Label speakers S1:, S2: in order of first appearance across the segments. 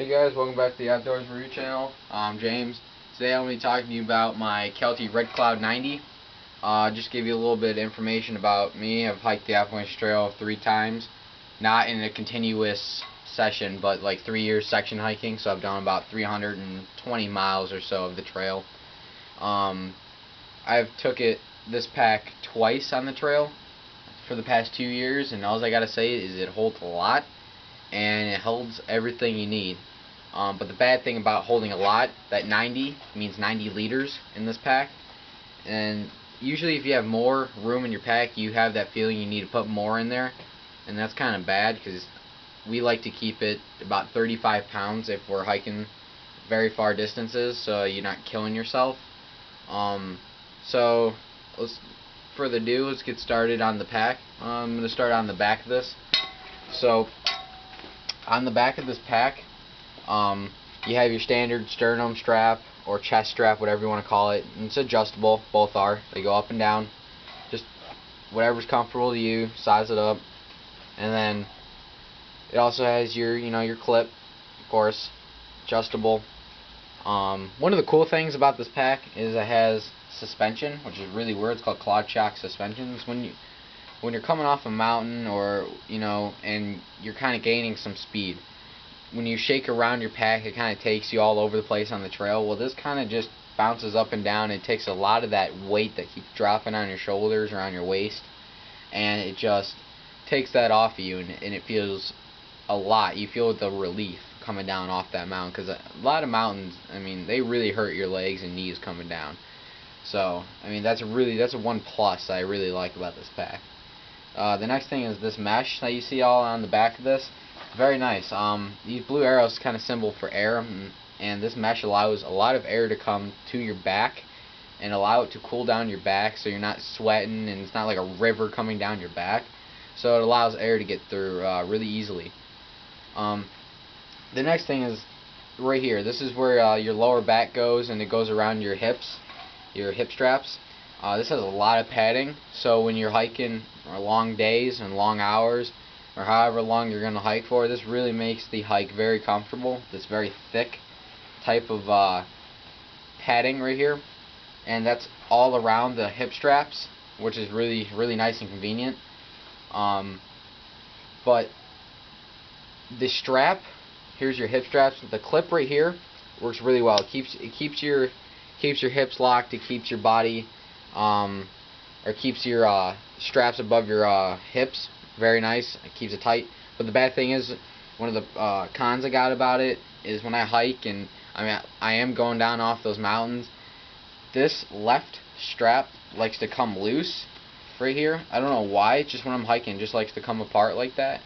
S1: Hey guys, welcome back to the Outdoors Review channel. I'm James. Today I'm going to be talking to you about my Kelty Red Cloud 90. Just give you a little bit of information about me. I've hiked the Appalachian Trail 3 times, not in a continuous session, but like 3 years section hiking. So I've done about 320 miles or so of the trail. I've took this pack twice on the trail for the past 2 years, and all I gotta say is it holds a lot. And it holds everything you need. But the bad thing about holding a lot, that 90 means 90 liters in this pack. And usually if you have more room in your pack, you have that feeling you need to put more in there. And that's kind of bad because we like to keep it about 35 pounds if we're hiking very far distances, so you're not killing yourself. So let's further ado, let's get started on the pack. I'm going to start on the back of this. So on the back of this pack, you have your standard sternum strap or chest strap, whatever you want to call it. And it's adjustable. Both are. They go up and down. Just whatever's comfortable to you. Size it up. And then it also has your, your clip, of course, adjustable. One of the cool things about this pack is it has suspension, which is really weird. It's called Cloud Shock suspension. It's when you're coming off a mountain, or and you're kind of gaining some speed, when you shake around your pack, it kind of takes you all over the place on the trail. Well, this kind of just bounces up and down. It takes a lot of that weight that keeps dropping on your shoulders or on your waist, and it just takes that off of you, and it feels a lot. You feel the relief coming down off that mountain, because a lot of mountains, they really hurt your legs and knees coming down. So that's a one plus that I really like about this pack. The next thing is this mesh that you see all on the back of this. Very nice. These blue arrows kind of symbol for air, and this mesh allows a lot of air to come to your back and allow it to cool down your back, so you're not sweating and it's not like a river coming down your back. So it allows air to get through really easily. The next thing is right here. This is where your lower back goes, and it goes around your hips, your hip straps. This has a lot of padding, so when you're hiking long days and long hours, or however long you're going to hike for, this really makes the hike very comfortable. This very thick type of padding right here, and that's all around the hip straps, which is really nice and convenient. But the strap, here's your hip straps. The clip right here works really well. It keeps your hips locked. It keeps your body, or keeps your straps above your hips. Very nice. It keeps it tight. But the bad thing is, one of the cons I got about it is when I hike, and I am going down off those mountains, this left strap likes to come loose right here. I don't know why. It's just when I'm hiking, it just likes to come apart like that.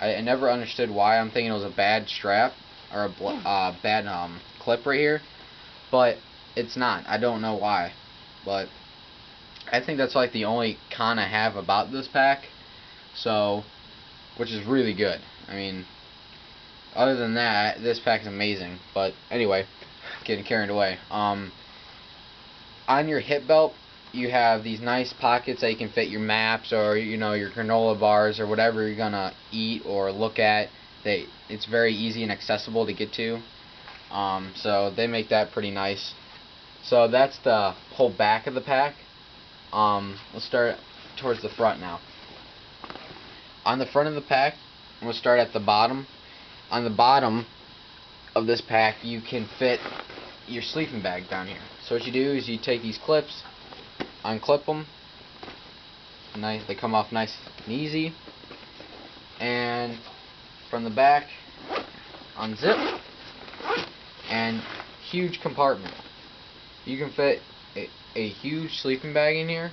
S1: I never understood why. I'm thinking it was a bad strap or a bad clip right here, but it's not. I don't know why, but I think that's like the only con I have about this pack. So, which is really good. Other than that, this pack is amazing. But anyway, getting carried away. On your hip belt, you have these nice pockets that you can fit your maps, or your granola bars, or whatever you're gonna eat or look at. It's very easy and accessible to get to. So they make that pretty nice. So that's the whole back of the pack. Let's start towards the front now. On the front of the pack, I'm going to start at the bottom. On the bottom of this pack, you can fit your sleeping bag down here. So what you do is you take these clips, unclip them. Nice, they come off nice and easy. And from the back, unzip, and huge compartment. You can fit a huge sleeping bag in here.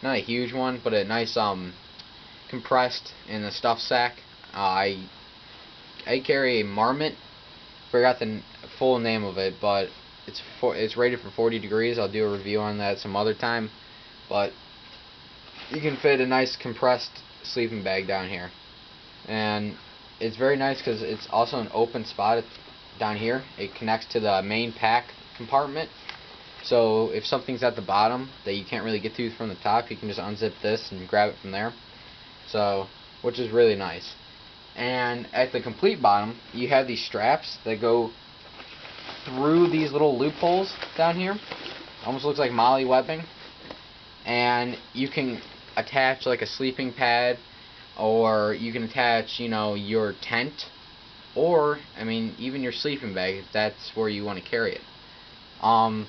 S1: Not a huge one, but a nice compressed in the stuff sack. I carry a Marmot. Forgot the full name of it, but it's rated for 40 degrees. I'll do a review on that some other time. But you can fit a nice compressed sleeping bag down here, and it's very nice because it's also an open spot down here. It connects to the main pack compartment. So if something's at the bottom that you can't really get to from the top, you can just unzip this and grab it from there. So, which is really nice. And at the complete bottom, you have these straps that go through these little loopholes down here. Almost looks like molly webbing. And you can attach like a sleeping pad, or you can attach, you know, your tent, or I mean even your sleeping bag if that's where you want to carry it.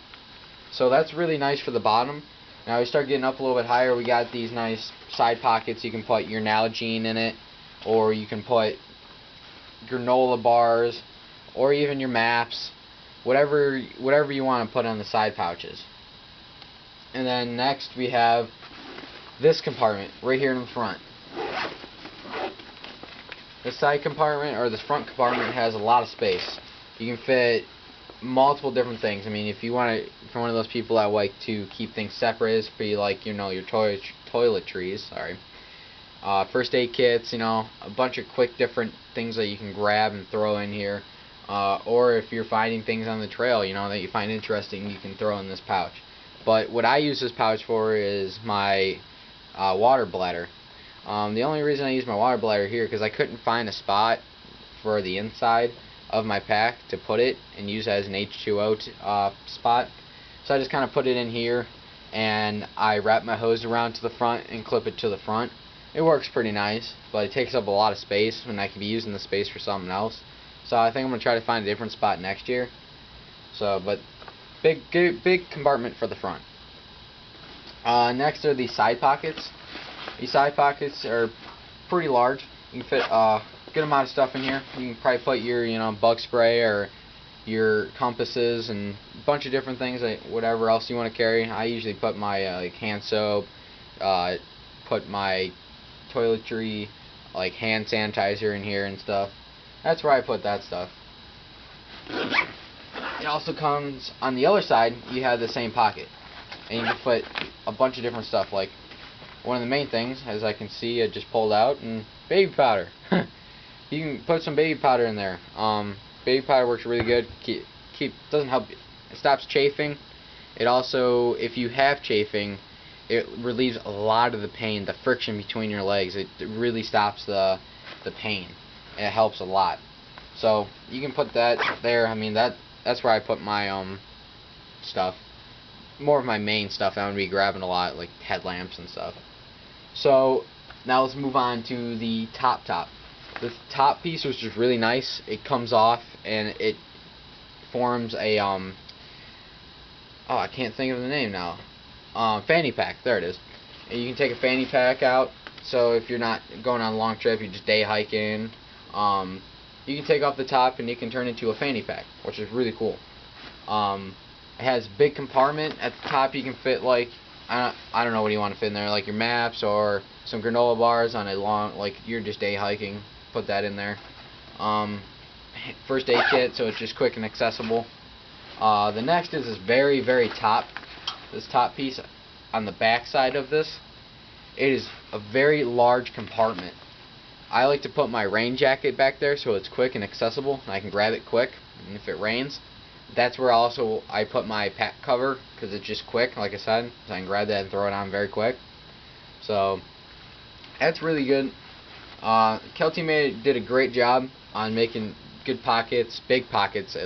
S1: So that's really nice for the bottom. Now we start getting up a little bit higher, we got these nice side pockets. You can put your Nalgene in it, or you can put granola bars, or even your maps, whatever you want to put on the side pouches. And then next we have this compartment right here in the front. This side compartment, or this front compartment, has a lot of space. You can fit multiple different things. I mean, if you're one of those people that like to keep things separate, it's pretty like, you know, your toiletries, sorry. First aid kits, you know, a bunch of quick different things that you can grab and throw in here. Or if you're finding things on the trail, you know, that you find interesting, you can throw in this pouch. But what I use this pouch for is my water bladder. The only reason I use my water bladder here because I couldn't find a spot for the inside of my pack to put it and use it as an H2O spot. So I just kind of put it in here, and I wrap my hose around to the front and clip it to the front. It works pretty nice, but it takes up a lot of space when I could be using the space for something else. So I think I'm going to try to find a different spot next year. So, but big compartment for the front. Next are these side pockets. These side pockets are pretty large. You can fit a good amount of stuff in here. You can probably put your, you know, bug spray or your compasses and a bunch of different things, like whatever else you want to carry. I usually put my like hand soap, put my toiletry, like hand sanitizer in here and stuff. That's where I put that stuff. It also comes on the other side. You have the same pocket, and you can put a bunch of different stuff. Like one of the main things, as I can see, I just pulled out, and baby powder. You can put some baby powder in there. Baby powder works really good. Doesn't help. It stops chafing. It also, if you have chafing, it relieves a lot of the pain, the friction between your legs. It really stops the pain. It helps a lot. So you can put that there. I mean, that's where I put my stuff. More of my main stuff. I'm gonna be grabbing a lot, like headlamps and stuff. So now let's move on to the top. The top piece was just really nice. It comes off and it forms a oh, I can't think of the name now. Fanny pack. There it is. And you can take a fanny pack out. So if you're not going on a long trip, you're just day hiking, you can take off the top and you can turn it into a fanny pack, which is really cool. It has a big compartment at the top. You can fit, like, I don't know what you want to fit in there, like your maps or some granola bars on a long, like you're just day hiking, put that in there. First aid kit, so it's just quick and accessible. The next is this very top. This top piece on the back side of this, it is a very large compartment. I like to put my rain jacket back there so it's quick and accessible and I can grab it quick, and if it rains, that's where also I put my pack cover, because it's just quick, like I said, so I can grab that and throw it on very quick. So that's really good. Kelty did a great job on making good pockets, big pockets.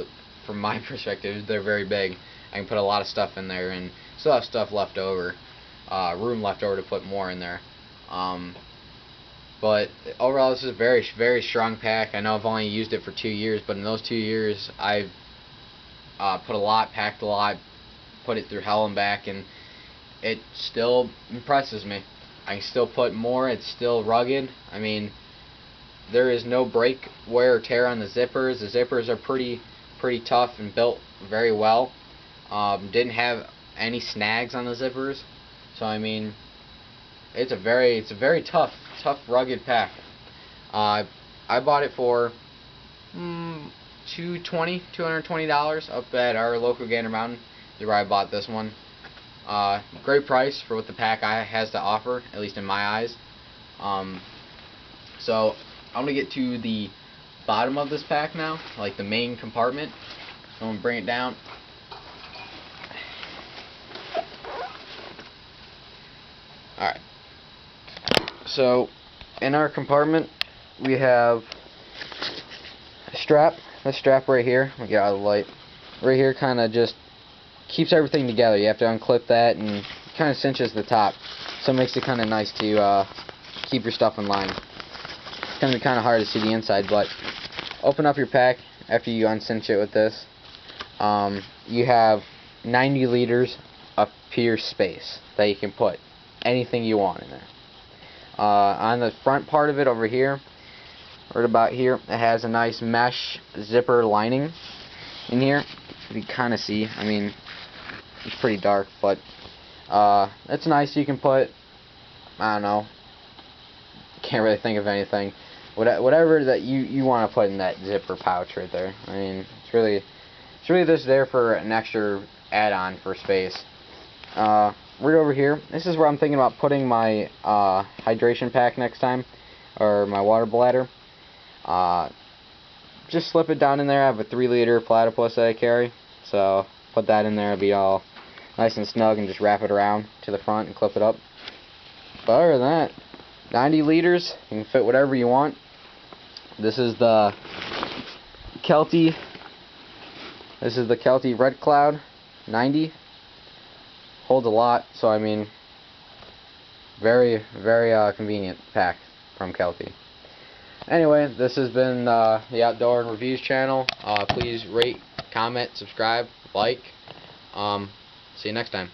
S1: From my perspective, they're very big. I can put a lot of stuff in there and still have stuff left over, room left over to put more in there. But overall, this is a very strong pack. I know I've only used it for 2 years, but in those 2 years, I've put a lot, packed a lot, put it through hell and back, and it still impresses me. I can still put more. It's still rugged. I mean, there is no break, wear, or tear on the zippers. The zippers are pretty tough and built very well. Didn't have any snags on the zippers, so I mean, it's a very tough, rugged pack. I bought it for $220 up at our local Gander Mountain. Is where I bought this one. Great price for what the pack has to offer, at least in my eyes. So I'm gonna get to the bottom of this pack now, like the main compartment. So I'm gonna bring it down. Alright. So in our compartment we have strap, this strap right here, let me get out of the light, right here kind of just keeps everything together. You have to unclip that and kind of cinches the top, so it makes it kind of nice to keep your stuff in line. It's going to be kind of hard to see the inside, but open up your pack after you uncinch it with this. You have 90 liters of pure space that you can put anything you want in there. On the front part of it over here, right about here, it has a nice mesh zipper lining in here. You can kind of see, I mean, it's pretty dark, but it's nice. You can put, I don't know, can't really think of anything, whatever that you want to put in that zipper pouch right there. I mean, it's really just there for an extra add-on for space. Right over here, this is where I'm thinking about putting my hydration pack next time, or my water bladder. Just slip it down in there. I have a 3-liter platypus that I carry, so put that in there. It'll be all nice and snug, and just wrap it around to the front and clip it up. But other than that, 90 liters, you can fit whatever you want. This is the Kelty Red Cloud 90. Holds a lot, so I mean, very convenient pack from Kelty. Anyway, this has been the Outdoor and Reviews channel. Please rate, comment, subscribe, like. See you next time.